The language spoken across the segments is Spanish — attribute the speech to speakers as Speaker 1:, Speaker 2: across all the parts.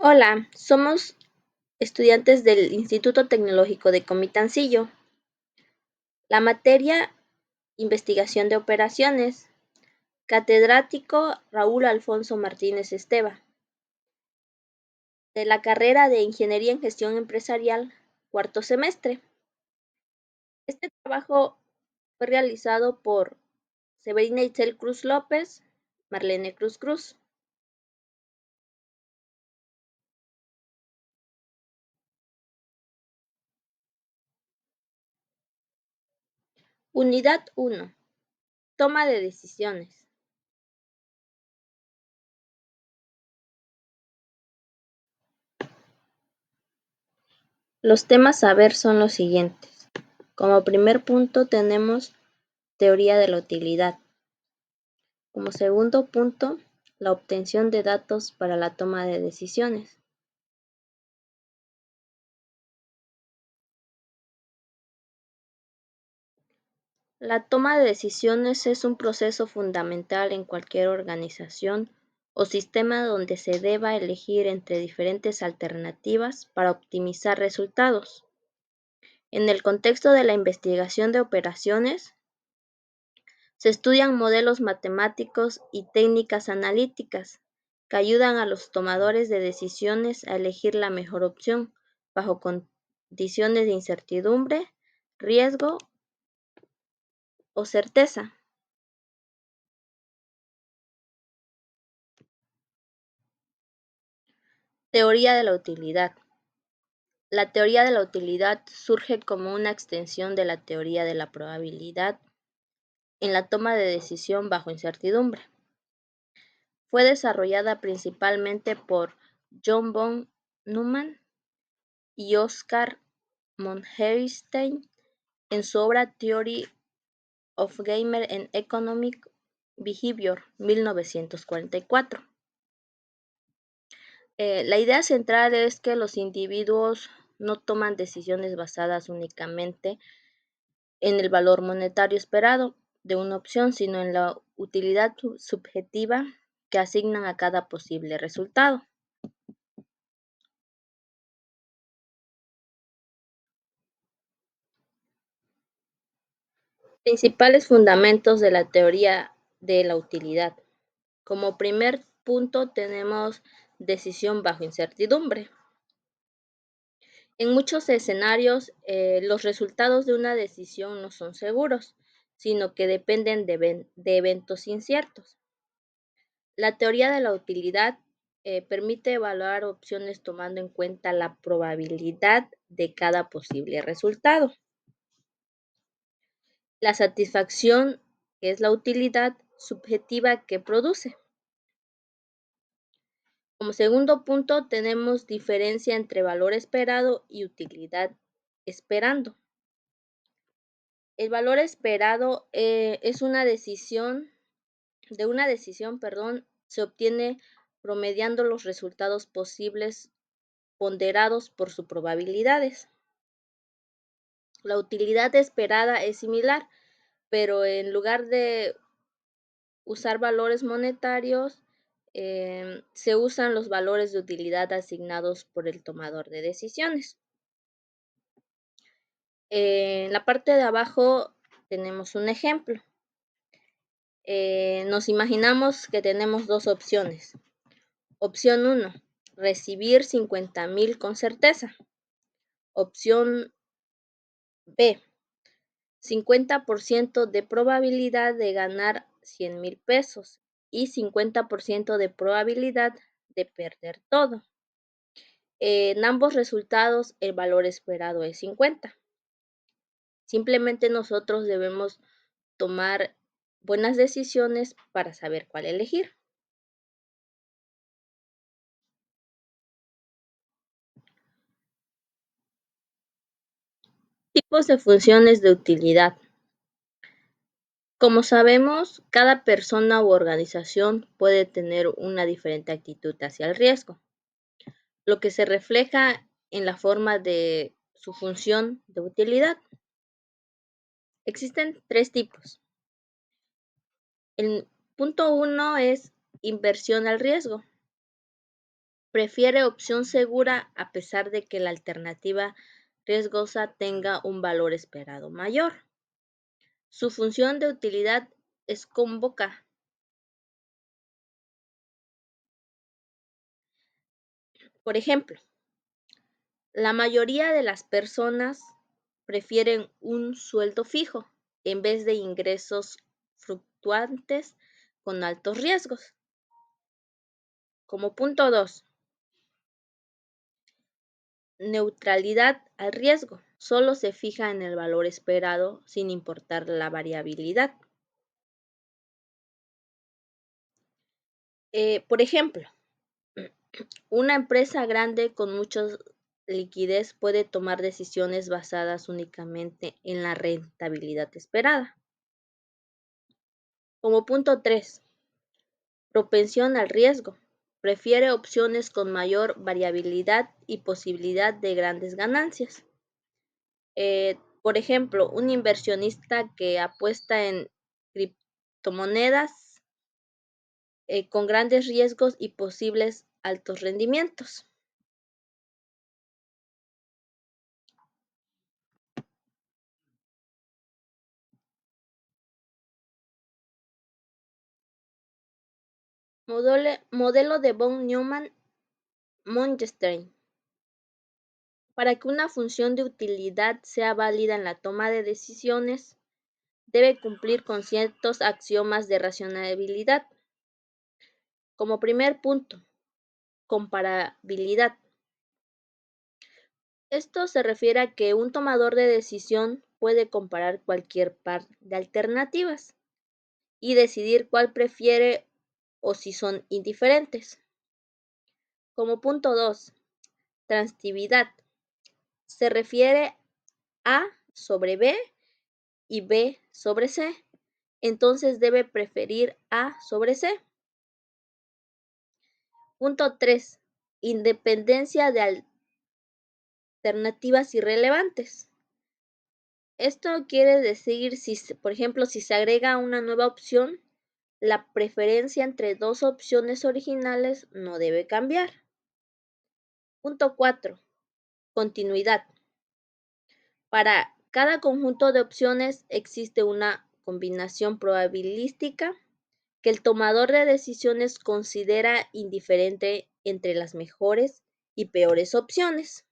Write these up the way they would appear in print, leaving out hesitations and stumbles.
Speaker 1: Hola, somos estudiantes del Instituto Tecnológico de Comitancillo. La materia Investigación de Operaciones. Catedrático Raúl Alfonso Martínez Esteva. De la carrera de Ingeniería en Gestión Empresarial, cuarto semestre. Este trabajo fue realizado por Severina Itzel Cruz López, Marlene Cruz Cruz. Unidad 1. Toma de decisiones. Los temas a ver son los siguientes. Como primer punto tenemos teoría de la utilidad. Como segundo punto, la obtención de datos para la toma de decisiones. La toma de decisiones es un proceso fundamental en cualquier organización o sistema donde se deba elegir entre diferentes alternativas para optimizar resultados. En el contexto de la investigación de operaciones, se estudian modelos matemáticos y técnicas analíticas que ayudan a los tomadores de decisiones a elegir la mejor opción bajo condiciones de incertidumbre, riesgo o certeza. Teoría de la utilidad. La teoría de la utilidad surge como una extensión de la teoría de la probabilidad en la toma de decisión bajo incertidumbre. Fue desarrollada principalmente por John von Neumann y Oscar Monheim en su obra Theory of Game and Economic Behavior, 1944. La idea central es que los individuos no toman decisiones basadas únicamente en el valor monetario esperado de una opción, sino en la utilidad subjetiva que asignan a cada posible resultado. Principales fundamentos de la teoría de la utilidad. Como primer punto tenemos decisión bajo incertidumbre. En muchos escenarios, los resultados de una decisión no son seguros, sino que dependen de eventos inciertos. La teoría de la utilidad permite evaluar opciones tomando en cuenta la probabilidad de cada posible resultado. La satisfacción es la utilidad subjetiva que produce. Como segundo punto tenemos diferencia entre valor esperado y utilidad esperando. El valor esperado es una decisión, se obtiene promediando los resultados posibles ponderados por sus probabilidades. La utilidad esperada es similar, pero en lugar de usar valores monetarios, se usan los valores de utilidad asignados por el tomador de decisiones. En la parte de abajo tenemos un ejemplo. Nos imaginamos que tenemos dos opciones. Opción 1, recibir 50,000 con certeza. Opción B, 50% de probabilidad de ganar 100,000 pesos y 50% de probabilidad de perder todo. En ambos resultados el valor esperado es 50. Simplemente nosotros debemos tomar buenas decisiones para saber cuál elegir. Tipos de funciones de utilidad. Como sabemos, cada persona u organización puede tener una diferente actitud hacia el riesgo, lo que se refleja en la forma de su función de utilidad. Existen tres tipos. El punto 1 es inversión al riesgo. Prefiere opción segura a pesar de que la alternativa riesgosa tenga un valor esperado mayor. Su función de utilidad es convocar. Por ejemplo, la mayoría de las personas prefieren un sueldo fijo en vez de ingresos fluctuantes con altos riesgos. Como punto 2, neutralidad al riesgo. Solo se fija en el valor esperado sin importar la variabilidad. Por ejemplo, una empresa grande con mucha liquidez puede tomar decisiones basadas únicamente en la rentabilidad esperada. Como punto 3, propensión al riesgo. Prefiere opciones con mayor variabilidad y posibilidad de grandes ganancias. Por ejemplo, un inversionista que apuesta en criptomonedas con grandes riesgos y posibles altos rendimientos. Modelo de von Neumann-Monstein. Para que una función de utilidad sea válida en la toma de decisiones, debe cumplir con ciertos axiomas de racionalidad. Como primer punto, comparabilidad. Esto se refiere a que un tomador de decisión puede comparar cualquier par de alternativas y decidir cuál prefiere o si son indiferentes. Como punto 2, transitividad. Se refiere A sobre B y B sobre C. Entonces debe preferir A sobre C. Punto 3, independencia de alternativas irrelevantes. Esto quiere decir, por ejemplo, si se agrega una nueva opción, la preferencia entre dos opciones originales no debe cambiar. Punto 4, continuidad. Para cada conjunto de opciones existe una combinación probabilística que el tomador de decisiones considera indiferente entre las mejores y peores opciones.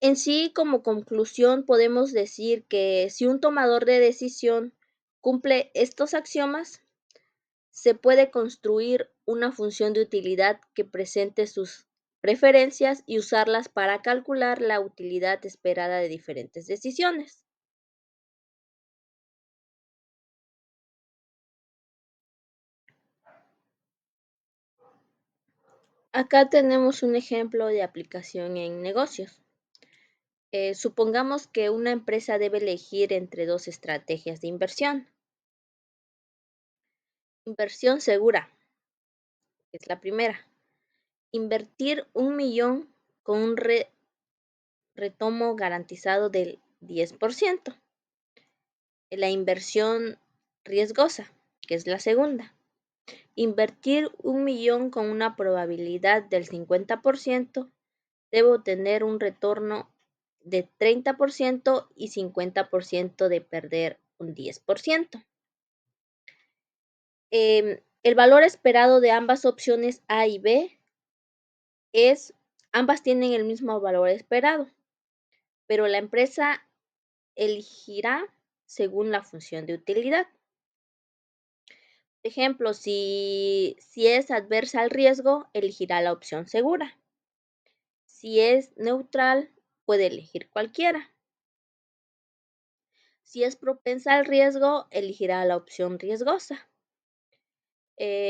Speaker 1: En sí, como conclusión, podemos decir que si un tomador de decisión cumple estos axiomas, se puede construir una función de utilidad que presente sus preferencias y usarlas para calcular la utilidad esperada de diferentes decisiones. Acá tenemos un ejemplo de aplicación en negocios. Supongamos que una empresa debe elegir entre dos estrategias de inversión. Inversión segura, que es la primera. Invertir 1 millón con un retomo garantizado del 10%. La inversión riesgosa, que es la segunda. Invertir 1 millón con una probabilidad del 50%, debe obtener un retorno de 30% y 50% de perder un 10%. El valor esperado de ambas opciones A y B ambas tienen el mismo valor esperado, pero la empresa elegirá según la función de utilidad. Por ejemplo, si es adversa al riesgo, elegirá la opción segura. Si es neutral, puede elegir cualquiera. Si es propensa al riesgo, elegirá la opción riesgosa.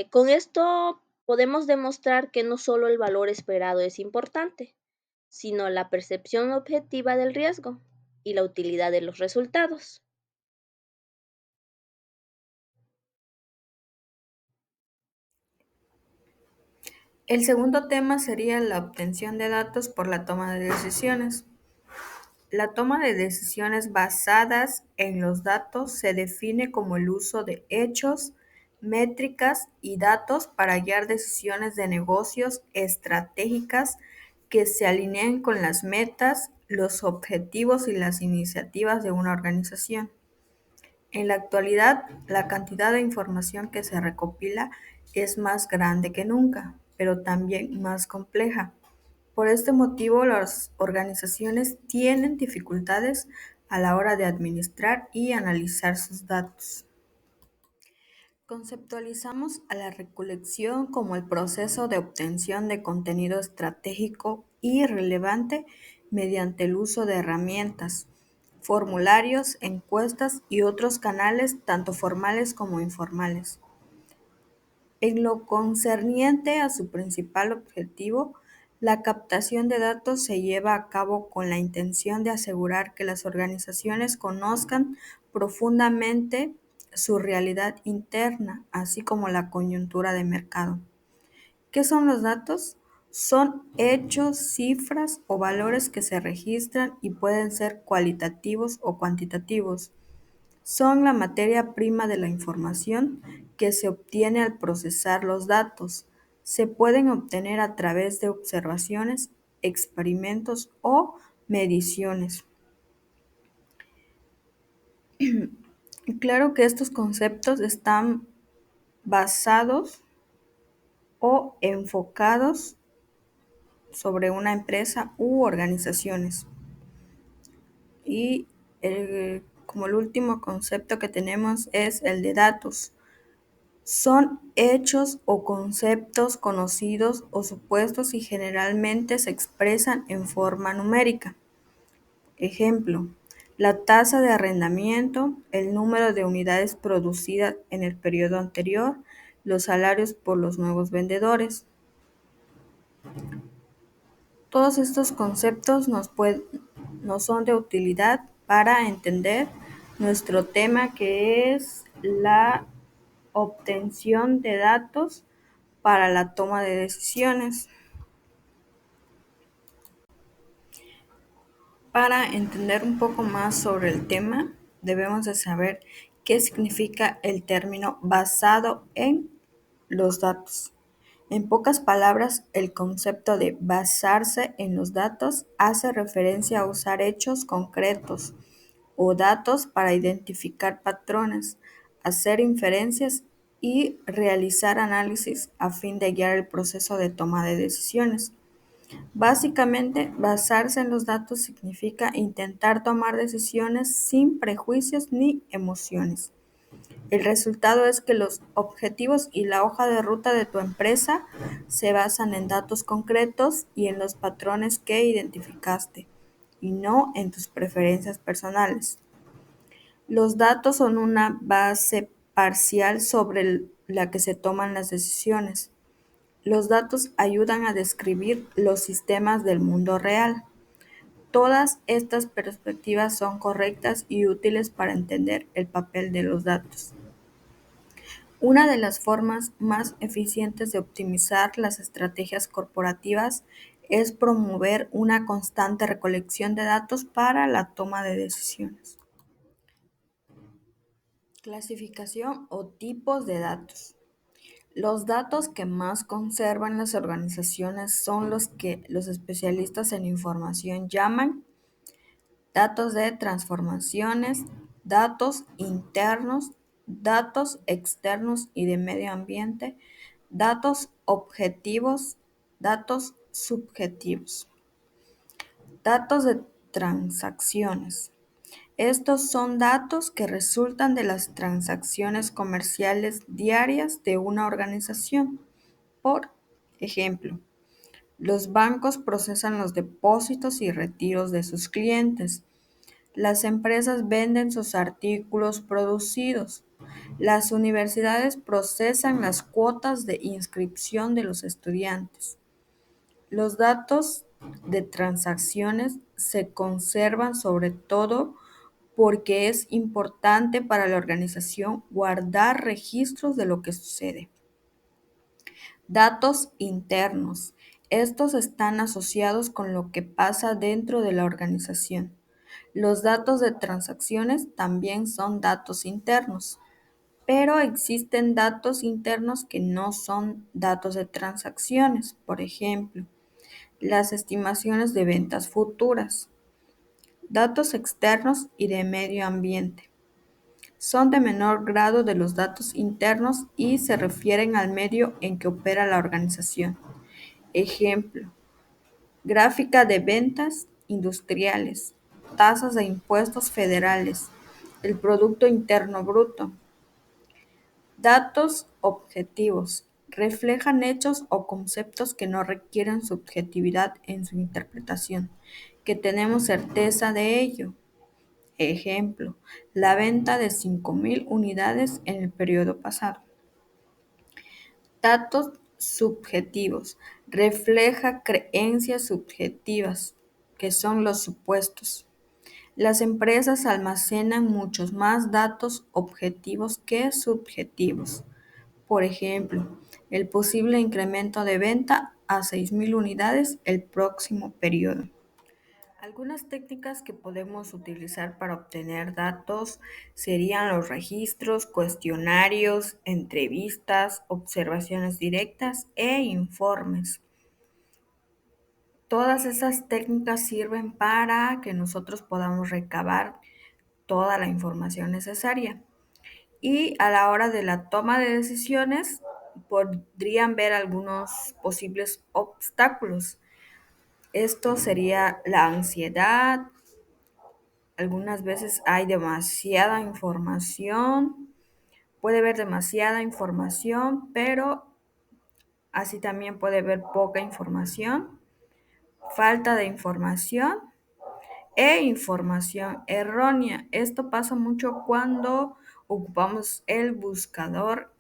Speaker 1: Con esto podemos demostrar que no solo el valor esperado es importante, sino la percepción objetiva del riesgo y la utilidad de los resultados.
Speaker 2: El segundo tema sería la obtención de datos por la toma de decisiones. La toma de decisiones basadas en los datos se define como el uso de hechos, métricas y datos para guiar decisiones de negocios estratégicas que se alineen con las metas, los objetivos y las iniciativas de una organización. En la actualidad, la cantidad de información que se recopila es más grande que nunca, pero también más compleja. Por este motivo, las organizaciones tienen dificultades a la hora de administrar y analizar sus datos. Conceptualizamos a la recolección como el proceso de obtención de contenido estratégico y relevante mediante el uso de herramientas, formularios, encuestas y otros canales tanto formales como informales. En lo concerniente a su principal objetivo, la captación de datos se lleva a cabo con la intención de asegurar que las organizaciones conozcan profundamente su realidad interna, así como la coyuntura de mercado. ¿Qué son los datos? Son hechos, cifras o valores que se registran y pueden ser cualitativos o cuantitativos. Son la materia prima de la información que se obtiene al procesar los datos. Se pueden obtener a través de observaciones, experimentos o mediciones. Claro que estos conceptos están basados o enfocados sobre una empresa u organizaciones. Y como el último concepto que tenemos es el de datos. Son hechos o conceptos conocidos o supuestos y generalmente se expresan en forma numérica. Ejemplo, la tasa de arrendamiento, el número de unidades producidas en el periodo anterior, los salarios por los nuevos vendedores. Todos estos conceptos nos son de utilidad para entender nuestro tema, que es la obtención de datos para la toma de decisiones. Para entender un poco más sobre el tema, debemos de saber qué significa el término basado en los datos. En pocas palabras, el concepto de basarse en los datos hace referencia a usar hechos concretos o datos para identificar patrones, hacer inferencias y realizar análisis a fin de guiar el proceso de toma de decisiones. Básicamente, basarse en los datos significa intentar tomar decisiones sin prejuicios ni emociones. El resultado es que los objetivos y la hoja de ruta de tu empresa se basan en datos concretos y en los patrones que identificaste, y no en tus preferencias personales. Los datos son una base parcial sobre la que se toman las decisiones. Los datos ayudan a describir los sistemas del mundo real. Todas estas perspectivas son correctas y útiles para entender el papel de los datos. Una de las formas más eficientes de optimizar las estrategias corporativas es promover una constante recolección de datos para la toma de decisiones. Clasificación o tipos de datos. Los datos que más conservan las organizaciones son los que los especialistas en información llaman datos de transformaciones, datos internos, datos externos y de medio ambiente, datos objetivos, datos subjetivos. Datos de transacciones. Estos son datos que resultan de las transacciones comerciales diarias de una organización. Por ejemplo, los bancos procesan los depósitos y retiros de sus clientes. Las empresas venden sus artículos producidos. Las universidades procesan las cuotas de inscripción de los estudiantes. Los datos de transacciones se conservan sobre todo porque es importante para la organización guardar registros de lo que sucede. Datos internos. Estos están asociados con lo que pasa dentro de la organización. Los datos de transacciones también son datos internos. pero existen datos internos que no son datos de transacciones, por ejemplo, las estimaciones de ventas futuras, datos externos y de medio ambiente. Son de menor grado de los datos internos y se refieren al medio en que opera la organización. Ejemplo, gráfica de ventas industriales, tasas de impuestos federales, el Producto Interno Bruto. Datos objetivos. Reflejan hechos o conceptos que no requieren subjetividad en su interpretación, que tenemos certeza de ello. Ejemplo, la venta de 5.000 unidades en el periodo pasado. Datos subjetivos. Refleja creencias subjetivas, que son los supuestos. Las empresas almacenan muchos más datos objetivos que subjetivos. Por ejemplo, el posible incremento de venta a 6.000 unidades el próximo periodo. Algunas técnicas que podemos utilizar para obtener datos serían los registros, cuestionarios, entrevistas, observaciones directas e informes. Todas esas técnicas sirven para que nosotros podamos recabar toda la información necesaria. Y a la hora de la toma de decisiones podrían ver algunos posibles obstáculos. Esto sería la ansiedad. Algunas veces hay demasiada información, puede haber demasiada información, pero así también puede haber poca información, falta de información e información errónea. Esto pasa mucho cuando ocupamos el buscador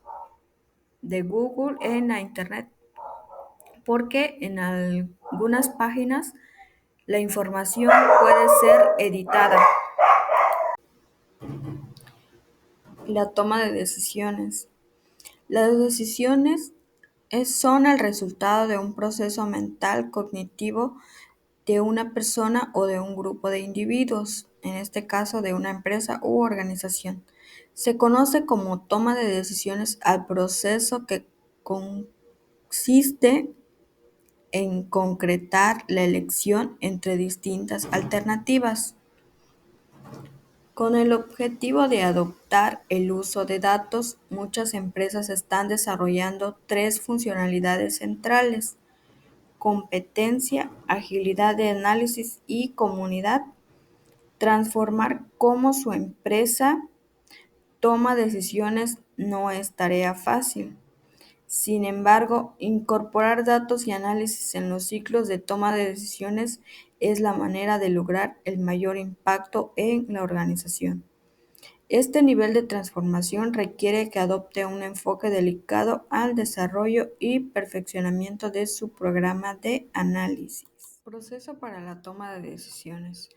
Speaker 2: de Google en la Internet, porque en algunas páginas la información puede ser editada. La toma de decisiones. Las decisiones son el resultado de un proceso mental cognitivo de una persona o de un grupo de individuos, en este caso de una empresa u organización. Se conoce como toma de decisiones al proceso que consiste en concretar la elección entre distintas alternativas, con el objetivo de adoptar el uso de datos. Muchas empresas están desarrollando tres funcionalidades centrales: competencia, agilidad de análisis y comunidad. Transformar cómo su empresa toma decisiones no es tarea fácil. Sin embargo, incorporar datos y análisis en los ciclos de toma de decisiones es la manera de lograr el mayor impacto en la organización. Este nivel de transformación requiere que adopte un enfoque dedicado al desarrollo y perfeccionamiento de su programa de análisis. Proceso para la toma de decisiones.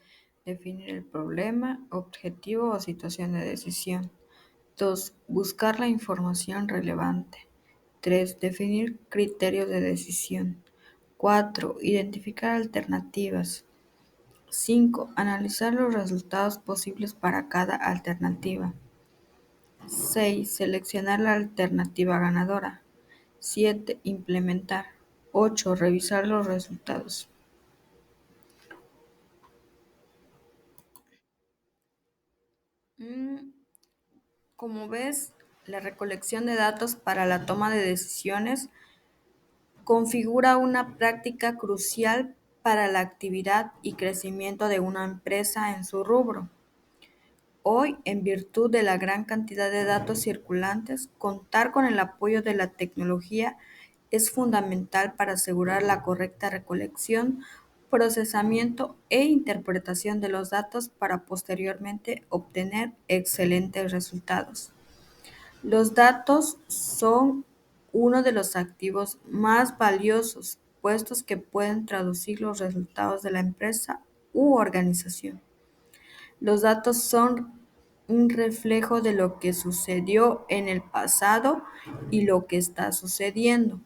Speaker 2: Definir el problema, objetivo o situación de decisión. 2. Buscar la información relevante. 3. Definir criterios de decisión. 4. Identificar alternativas. 5. Analizar los resultados posibles para cada alternativa. 6. Seleccionar la alternativa ganadora. 7. Implementar. 8. Revisar los resultados. Como ves, la recolección de datos para la toma de decisiones configura una práctica crucial para la actividad y crecimiento de una empresa en su rubro. Hoy, en virtud de la gran cantidad de datos circulantes, contar con el apoyo de la tecnología es fundamental para asegurar la correcta recolección, procesamiento e interpretación de los datos para posteriormente obtener excelentes resultados. Los datos son uno de los activos más valiosos, puestos que pueden traducir los resultados de la empresa u organización. Los datos son un reflejo de lo que sucedió en el pasado y lo que está sucediendo.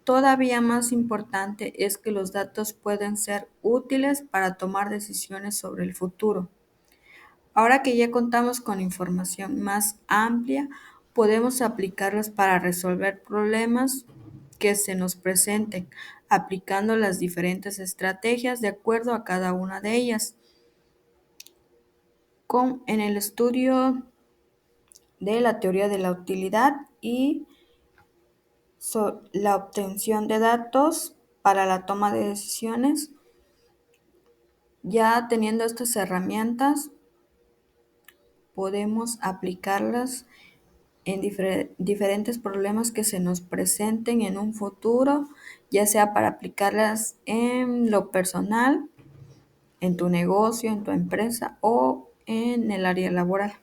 Speaker 2: Todavía más importante es que los datos pueden ser útiles para tomar decisiones sobre el futuro. Ahora que ya contamos con información más amplia, Podemos aplicarlas para resolver problemas que se nos presenten, aplicando las diferentes estrategias de acuerdo a cada una de ellas. En el estudio de la teoría de la utilidad y la obtención de datos para la toma de decisiones, ya teniendo estas herramientas, podemos aplicarlas en diferentes problemas que se nos presenten en un futuro, ya sea para aplicarlas en lo personal, en tu negocio, en tu empresa o en el área laboral.